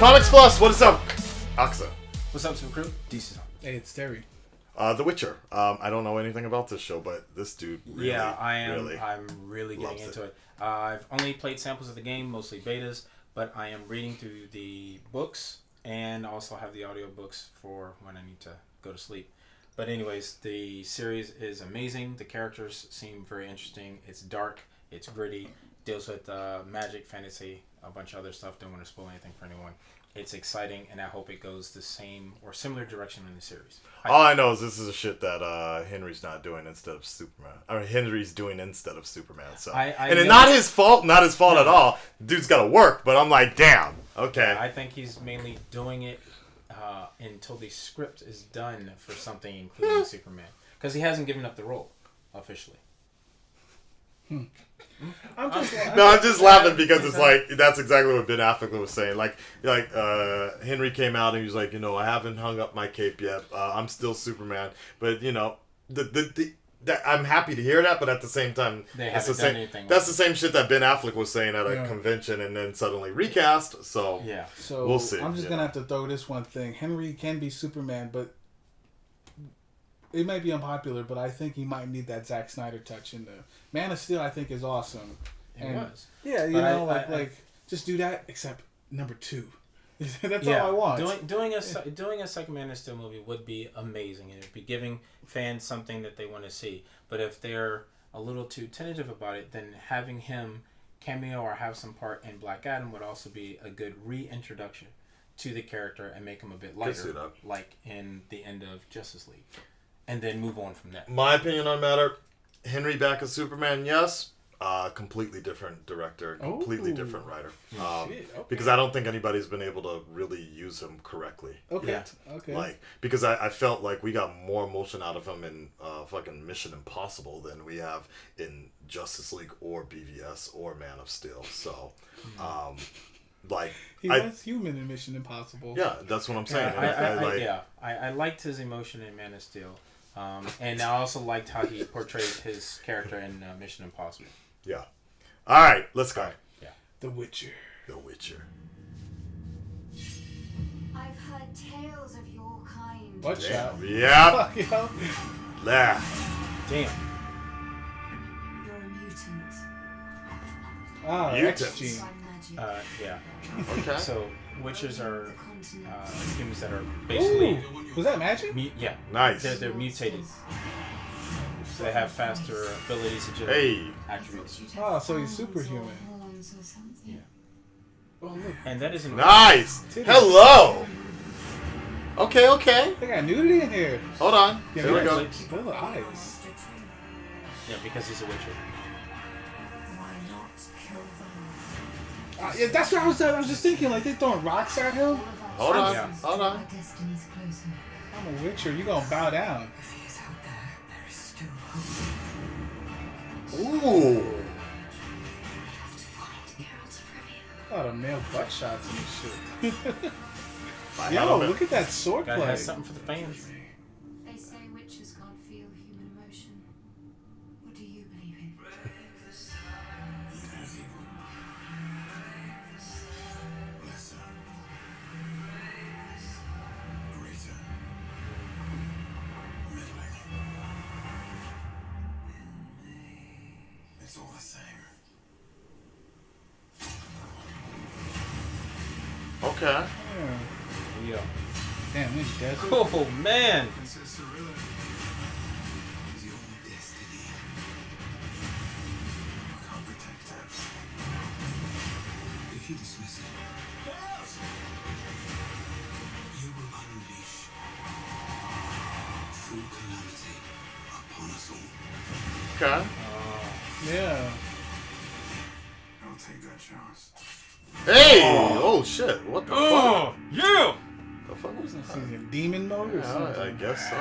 Comics Plus, what is up? Akasan. What's up, Super Crew? DC. Hey, it's Terry. The Witcher. I don't know anything about this show, but this dude really, I'm really getting into it. I've only played samples of the game, mostly betas, but I am reading through the books and also have the audio books for when I need to go to sleep. But anyways, the series is amazing. The characters seem very interesting. It's dark. It's gritty. Deals with magic, fantasy, a bunch of other stuff. Don't want to spoil anything for anyone. It's exciting, and I hope it goes the same or similar direction in the series. All I know is this is a shit that Henry's not doing instead of Superman. Or Henry's doing instead of Superman. So, it's not his fault. Not his fault at all. Dude's got to work, but I'm like, damn. Okay. I think he's mainly doing it until the script is done for something, including Superman, because he hasn't given up the role officially. I'm just laughing because it's like that's exactly what Ben Affleck was saying. Like Henry came out and he was like, I haven't hung up my cape yet. I'm still Superman, but I'm happy to hear that. But at the same time, that's the same shit that Ben Affleck was saying at a convention and then suddenly recast. So yeah, so we'll see. I'm just gonna have to throw this one thing. Henry can be Superman, but it might be unpopular, but I think he might need that Zack Snyder touch in there. Man of Steel, I think, is awesome. It was. Yeah, just do that, except number 2. That's all I want. Doing a second Man of Steel movie would be amazing, and it'd be giving fans something that they want to see. But if they're a little too tentative about it, then having him cameo or have some part in Black Adam would also be a good reintroduction to the character and make him a bit lighter, like in the end of Justice League. And then move on from that. My opinion on the matter, Henry back as Superman, yes. Completely different director, completely different writer. Because I don't think anybody's been able to really use him correctly. Okay. Because I felt like we got more emotion out of him in fucking Mission Impossible than we have in Justice League or BVS or Man of Steel. So, he was human in Mission Impossible. Yeah, that's what I'm saying. I liked his emotion in Man of Steel. And I also liked how he portrayed his character in Mission Impossible. Yeah. All right, let's go. Yeah. The Witcher. The Witcher. I've heard tales of your kind. Watch out. Yeah. Damn. You're a mutant. Mutant. X-Gene. Yeah. Okay. So, Witchers are humans that are basically... Ooh, was that magic? Yeah. Nice. They're mutated. So they have faster abilities to attributes. Oh, so he's superhuman. Yeah. Oh, look. And that isn't... Nice. Hello. Okay. They got nudity in here. Hold on. Yeah, Here we go. Little eyes. Yeah, because he's a Witcher. Yeah, that's what I was just thinking. Like, they throwing rocks at him. Hold on. I'm a Witcher. You gonna bow down? Ooh. A lot of male butt shots and shit. Yo, Yo, look at that sword Gotta play. have something for the fans. They say witches can't feel human emotion. What do you believe in? It's all the same. Okay. Yeah. Damn, this desert. Oh, man. Princess Cirilla is your destiny. I can't protect her. If you dismiss it, you will unleash full calamity upon us all. Okay. Yeah. I'll take that chance. Hey! Oh shit! What the fuck? Yeah! The fuck was that? Is he in demon mode or something? I guess so.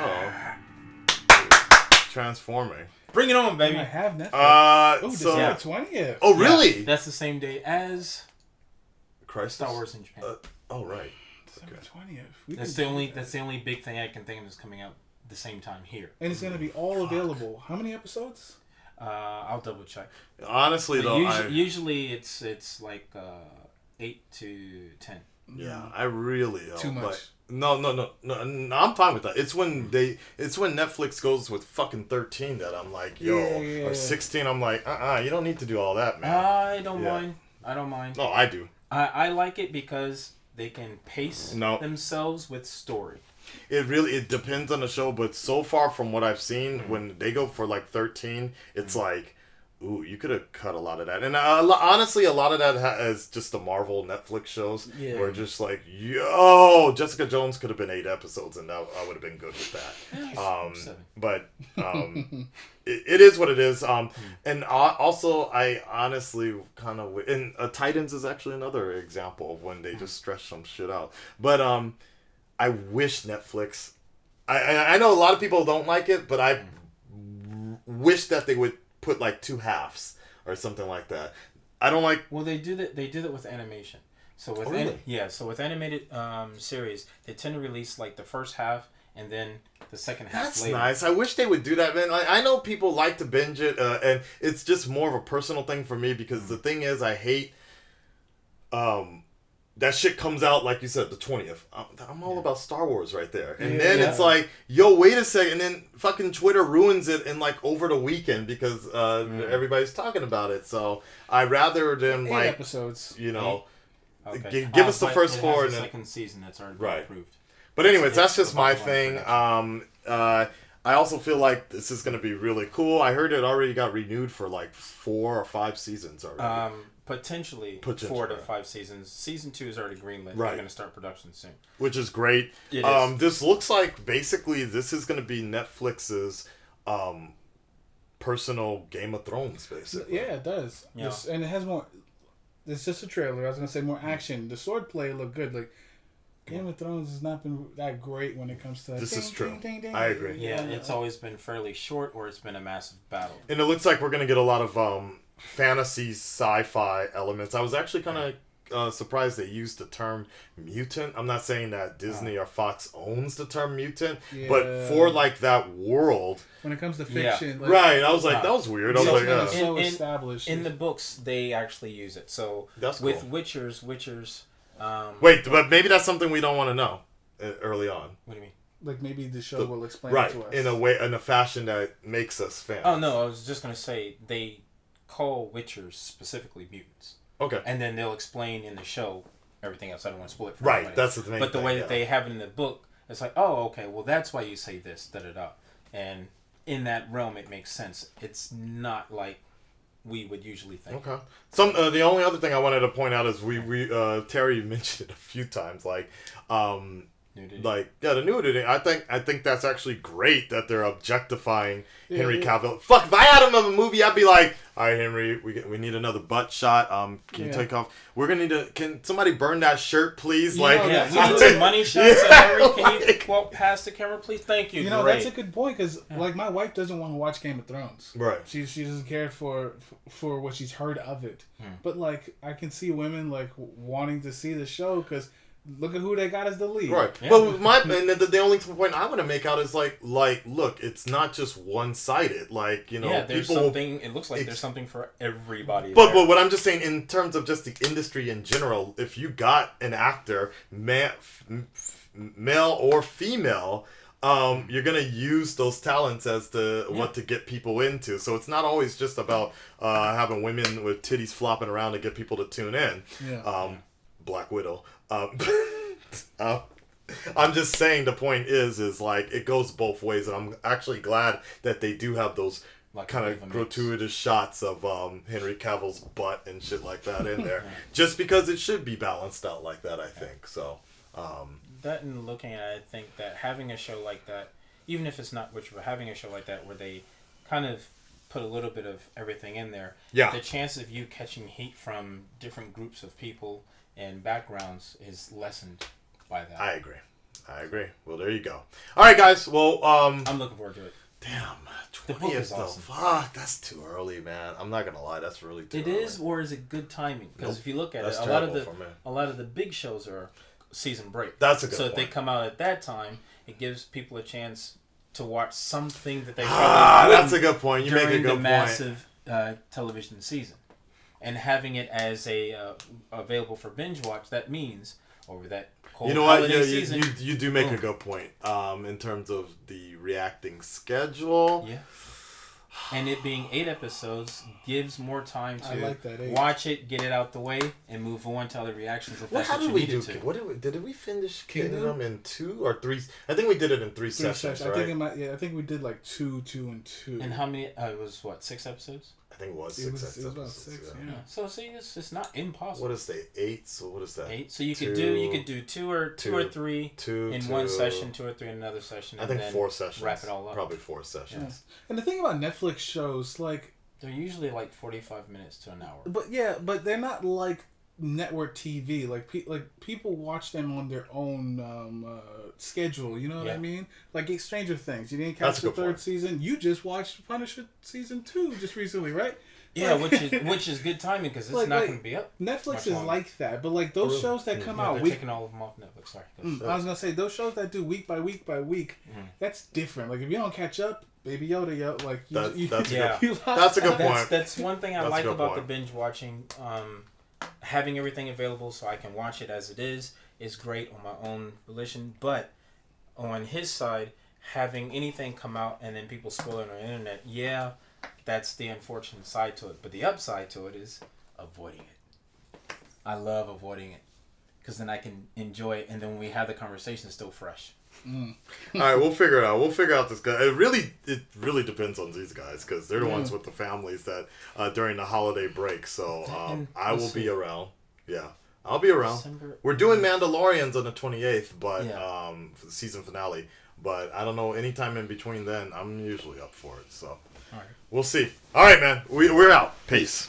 Transforming. Bring it on, baby. I have Netflix. So. December 20th. Oh really? Yeah, that's the same day as Christ. Star Wars in Japan. Oh right. December 20th. That's the only big thing I can think of that's coming out the same time here. And it's gonna be all available. How many episodes? I'll double check. Honestly, though, Usually it's like 8 to 10. Yeah, I really hope. Too much. But no, I'm fine with that. It's when Netflix goes with fucking 13 that I'm like, yo, or 16. I'm like, you don't need to do all that, man. I don't mind. I don't mind. No, I do. I like it because they can pace themselves with story. It depends on the show, but so far from what I've seen, when they go for like 13, it's like, ooh, you could have cut a lot of that. And honestly, a lot of that is just the Marvel Netflix shows. Yeah. Where just like, yo, Jessica Jones could have been 8 episodes, and I would have been good with that. But it is what it is. And also, I honestly kind of... And Titans is actually another example of when they just stretch some shit out. But I wish Netflix... I know a lot of people don't like it, but I wish that they would put like 2 halves or something like that. I don't like... Well, they do that with animation. So with so with animated series, they tend to release like the first half and then the second half. That's later. Nice. I wish they would do that, man. Like, I know people like to binge it, and it's just more of a personal thing for me because the thing is, I hate that shit comes out, like you said, the 20th. I'm all about Star Wars right there. And then it's like, yo, wait a second. And then fucking Twitter ruins it in like over the weekend because everybody's talking about it. So I'd rather than 8 like... episodes. You know, give us the first 4. And the second season that's already been approved. But anyways, that's just my thing. I also feel like this is going to be really cool. I heard it already got renewed for like 4 or 5 seasons already. Potentially 4 to 5 seasons. Season 2 is already greenlit. They're going to start production soon. Which is great. It is. This looks like basically this is going to be Netflix's personal Game of Thrones, basically. Yeah, it does. Yeah. And it has more... It's just a trailer. I was going to say more action. The swordplay looked good. Like, Game of Thrones has not been that great when it comes to... This is true. I agree. Yeah, it's always been fairly short or it's been a massive battle. And it looks like we're going to get a lot of fantasy sci-fi elements. I was actually kind of surprised they used the term mutant. I'm not saying that Disney or Fox owns the term mutant, but for like that world... When it comes to fiction... Like, right, I was like, that was weird. I was like, so established. In the books, they actually use it. So that's with cool. Witchers... Wait, but maybe that's something we don't want to know early on. What do you mean? Like maybe the show will explain it to us. In a fashion that makes us fans. Oh, no, I was just going to say they call Witchers specifically mutants. Okay. And then they'll explain in the show everything else. I don't want to spoil it for anybody. Right, that's the thing. But the way that they have it in the book, it's like, oh, okay, well, that's why you say this, da-da-da. And in that realm, it makes sense. It's not like we would usually think. Okay. The only other thing I wanted to point out is we Terry mentioned it a few times, like nudity. Like the nudity. I think that's actually great that they're objectifying Henry Cavill. Fuck, if I had him in a movie, I'd be like, all right, Henry, we need another butt shot. Can you take off? We're gonna need can somebody burn that shirt, please? We need some money shots. Henry, can you walk past the camera, please? Thank you. You know, that's a good point because like my wife doesn't want to watch Game of Thrones. Right. She doesn't care for what she's heard of it. But like I can see women like wanting to see the show because. Look at who they got as the lead. Right. Yeah. But the only point I want to make out is like look, it's not just one-sided. Like, you know, there's something. It looks like there's something for everybody. But what I'm just saying in terms of just the industry in general, if you got an actor, male or female, you're gonna use those talents as to what to get people into. So it's not always just about having women with titties flopping around to get people to tune in. Black Widow. I'm just saying the point is like it goes both ways, and I'm actually glad that they do have those kind of gratuitous shots of Henry Cavill's butt and shit like that in there, just because it should be balanced out like that. I think so. That and looking at it, I think that having a show like that, even if it's not Witcher, but having a show like that where they kind of put a little bit of everything in there, the chance of you catching heat from different groups of people and backgrounds is lessened by that. I agree. Well, there you go. All right, guys. Well, I'm looking forward to it. Damn, 20th is awesome. Fuck, that's too early, man. I'm not gonna lie, that's really too early. It is, or is it good timing? Because if you look at it, a lot of the big shows are season break. That's a good point. So if they come out at that time, it gives people a chance to watch something that they probably that's a good point. You make a good point. Massive television season. And having it as available for binge watch, that means, over that cold You know what? holiday Yeah, season. you do make a good point. In terms of the reacting schedule. Yeah. And it being 8 episodes gives more time to I like that, 8. watch it, get it out the way, and move on to other reactions if Well, that's how what did you we needed do? to. What did we finish Kingdom? Kingdom in 2 or 3? I think we did it in 3 sessions, right? I think we did like 2, 2, and 2. And how many? It was what, 6 episodes? I think it was It 6 was episodes. about 6, yeah. So see, it's not impossible. What is the 8? So what is that? 8. So you Two- could do two or 3 2 in one session, 2 or 3 in another session. I And think then 4 sessions. Wrap it all up. Probably 4 sessions. And the thing about Netflix shows, like, They're usually like 45 minutes to an hour. but they're not like network TV. Like people watch them on their own schedule. You know what I Yeah. mean? Like Stranger Things. You didn't That's catch a the good 3rd point. season. You just watched Punisher season 2 just recently, right? Yeah, Like- which is good timing because it's Like- not like, going to be up. Netflix much is longer. like that, but like those shows that come Yeah, out they're week. taking all of them off Netflix. Sorry. I was gonna say those shows that do week by week by week. That's different. Like if you don't catch up, Baby Yoda, like That's a good- you lost that's a good time. point. That's one thing I That's a like good about point. the binge watching. Having everything available so I can watch it as it is great on my own volition. But on his side, having anything come out and then people spoil it on the internet, yeah, that's the unfortunate side to it. But the upside to it is avoiding it. I love avoiding it because then I can enjoy it, and then when we have the conversation, it's still fresh. All right, we'll figure it out. We'll figure out this guy. It really depends on these guys because they're the ones with the families that during the holiday break. So I will be around. Yeah, I'll be around. December- We're doing Mandalorians on the 28th, but Yeah. for the season finale. But I don't know. Anytime in between then, I'm usually up for it. So All right. we'll see. All right, man. We're out. Peace.